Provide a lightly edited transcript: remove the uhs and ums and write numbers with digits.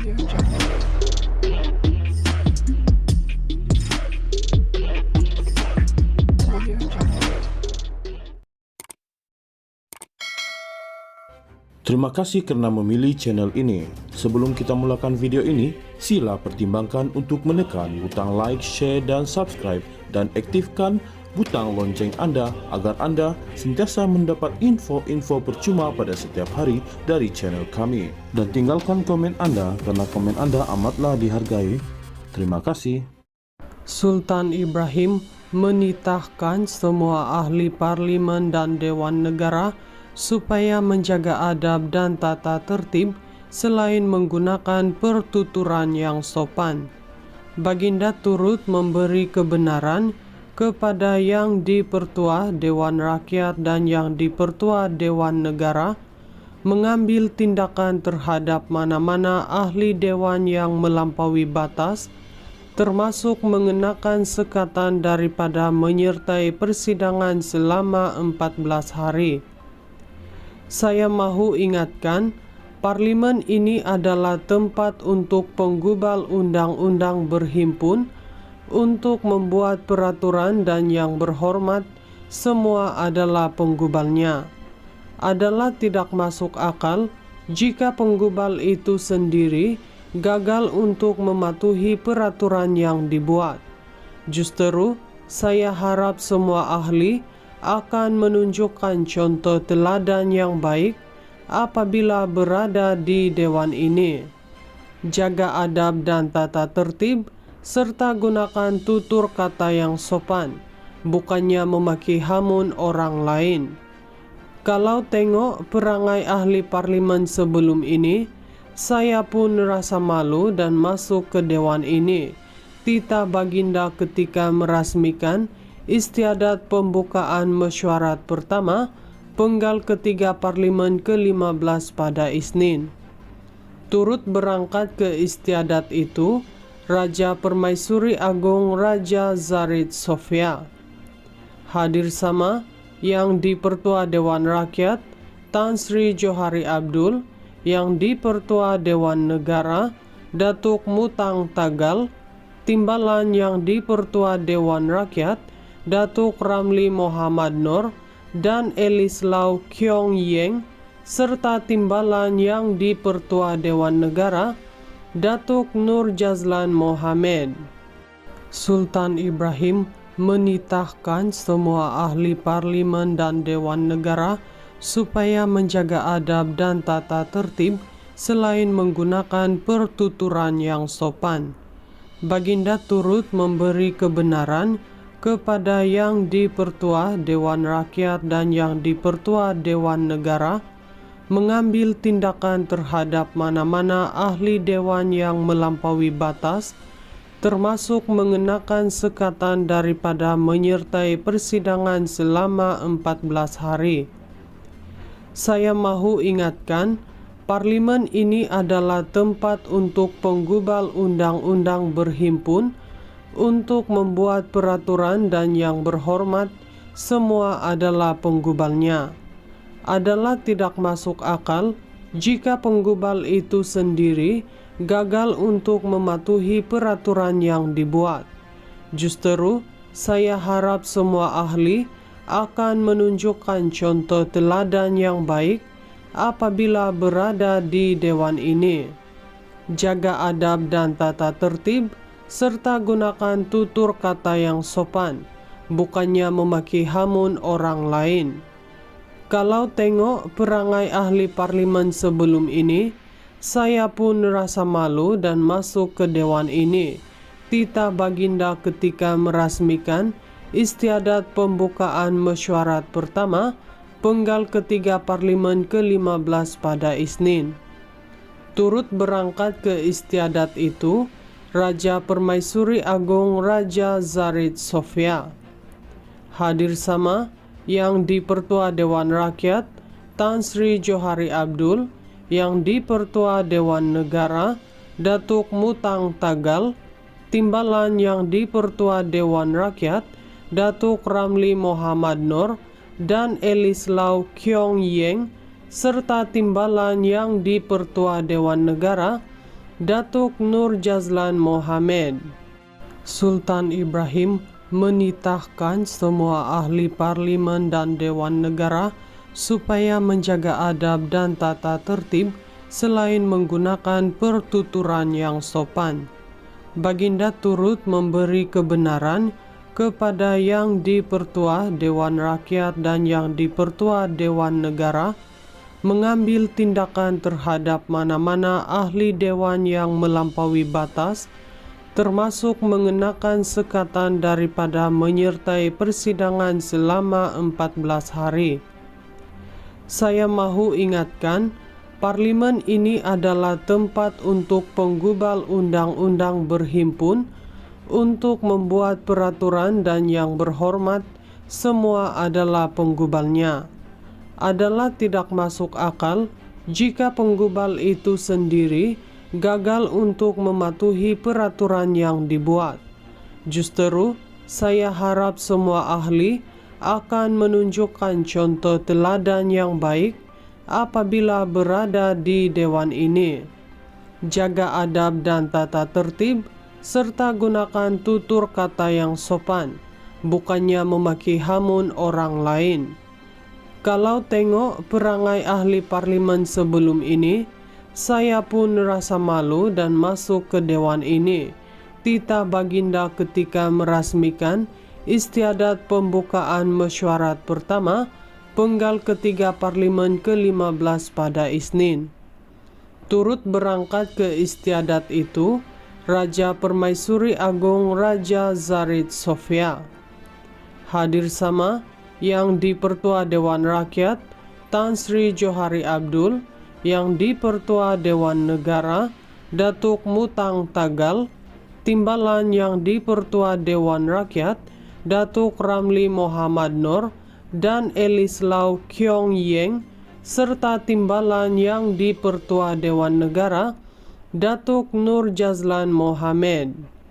Terima kasih karena memilih channel ini. Sebelum kita mulakan video ini, sila pertimbangkan untuk menekan butang like, share, dan subscribe, dan aktifkan butang lonceng Anda agar Anda sentiasa mendapat info-info percuma pada setiap hari dari channel kami. Dan tinggalkan komen Anda karena komen Anda amatlah dihargai. Terima kasih. Sultan Ibrahim menitahkan semua ahli parlimen dan dewan negara supaya menjaga adab dan tata tertib selain menggunakan pertuturan yang sopan. Baginda turut memberi kebenaran kepada yang dipertua Dewan Rakyat dan yang dipertua Dewan Negara mengambil tindakan terhadap mana-mana ahli dewan yang melampaui batas, termasuk mengenakan sekatan daripada menyertai persidangan selama 14 hari. Saya mahu ingatkan, parlimen ini adalah tempat untuk penggubal undang-undang berhimpun untuk membuat peraturan, dan yang berhormat semua adalah penggubalnya. Adalah tidak masuk akal jika penggubal itu sendiri gagal untuk mematuhi peraturan yang dibuat. Justru, saya harap semua ahli akan menunjukkan contoh teladan yang baik apabila berada di dewan ini. Jaga adab dan tata tertib, serta gunakan tutur kata yang sopan, bukannya memaki hamun orang lain. Kalau tengok perangai ahli parlimen sebelum ini, saya pun rasa malu dan masuk ke dewan ini. Titah baginda ketika merasmikan istiadat pembukaan mesyuarat pertama penggal ketiga parlimen ke-15 pada Isnin. Turut berangkat ke istiadat itu Raja Permaisuri Agung Raja Zarid Sofia. Hadir sama yang dipertua Dewan Rakyat Tan Sri Johari Abdul, yang dipertua Dewan Negara Datuk Mutang Tagal, timbalan yang dipertua Dewan Rakyat Datuk Ramli Muhammad Nur dan Elis Lau Kyong Yeng, serta timbalan yang dipertua Dewan Negara Datuk Nur Jazlan Mohamed. Sultan Ibrahim menitahkan semua ahli parlimen dan dewan negara supaya menjaga adab dan tata tertib selain menggunakan pertuturan yang sopan. Baginda turut memberi kebenaran kepada yang dipertua Dewan Rakyat dan yang dipertua Dewan Negara mengambil tindakan terhadap mana-mana ahli dewan yang melampaui batas, termasuk mengenakan sekatan daripada menyertai persidangan selama 14 hari. Saya mahu ingatkan, parlimen ini adalah tempat untuk penggubal undang-undang berhimpun untuk membuat peraturan, dan yang berhormat semua adalah penggubalnya. Adalah tidak masuk akal jika penggubal itu sendiri gagal untuk mematuhi peraturan yang dibuat. Justru, saya harap semua ahli akan menunjukkan contoh teladan yang baik apabila berada di dewan ini. Jaga adab dan tata tertib, serta gunakan tutur kata yang sopan, bukannya memaki hamun orang lain. Kalau tengok perangai ahli parlimen sebelum ini, saya pun rasa malu dan masuk ke dewan ini. Titah baginda ketika merasmikan istiadat pembukaan mesyuarat pertama penggal ketiga parlimen ke-15 pada Isnin. Turut berangkat ke istiadat itu Raja Permaisuri Agung Raja Zarid Sofia. Hadir sama yang dipertua Dewan Rakyat Tan Sri Johari Abdul, yang dipertua Dewan Negara Datuk Mutang Tagal, timbalan yang dipertua Dewan Rakyat Datuk Ramli Muhammad Nur dan Elis Lau Kyong Yeng, serta timbalan yang dipertua Dewan Negara Datuk Nur Jazlan Mohamed. Sultan Ibrahim menitahkan semua ahli parlimen dan dewan negara supaya menjaga adab dan tata tertib selain menggunakan pertuturan yang sopan. Baginda turut memberi kebenaran kepada Yang di-Pertua Dewan Rakyat dan Yang di-Pertua Dewan Negara mengambil tindakan terhadap mana-mana ahli dewan yang melampaui batas, termasuk mengenakan sekatan daripada menyertai persidangan selama 14 hari. Saya mahu ingatkan, parlimen ini adalah tempat untuk penggubal undang-undang berhimpun untuk membuat peraturan dan yang berhormat semua adalah penggubalnya. Adalah tidak masuk akal jika penggubal itu sendiri gagal untuk mematuhi peraturan yang dibuat. Justru, saya harap semua ahli akan menunjukkan contoh teladan yang baik apabila berada di dewan ini. Jaga adab dan tata tertib, serta gunakan tutur kata yang sopan, bukannya memaki hamun orang lain. Kalau tengok perangai ahli parlimen sebelum ini, saya pun rasa malu dan masuk ke dewan ini. Titah baginda ketika merasmikan istiadat pembukaan mesyuarat pertama penggal ketiga parlimen ke-15 pada Isnin. Turut berangkat ke istiadat itu Raja Permaisuri Agung Raja Zarid Sofia. Hadir sama Yang di-Pertua Dewan Rakyat Tan Sri Johari Abdul, Yang di-Pertua Dewan Negara Datuk Mutang Tagal, Timbalan Yang di-Pertua Dewan Rakyat Datuk Ramli Muhammad Nur dan Elislau Kyong Yeng, serta Timbalan Yang di-Pertua Dewan Negara Datuk Nur Jazlan Mohamed.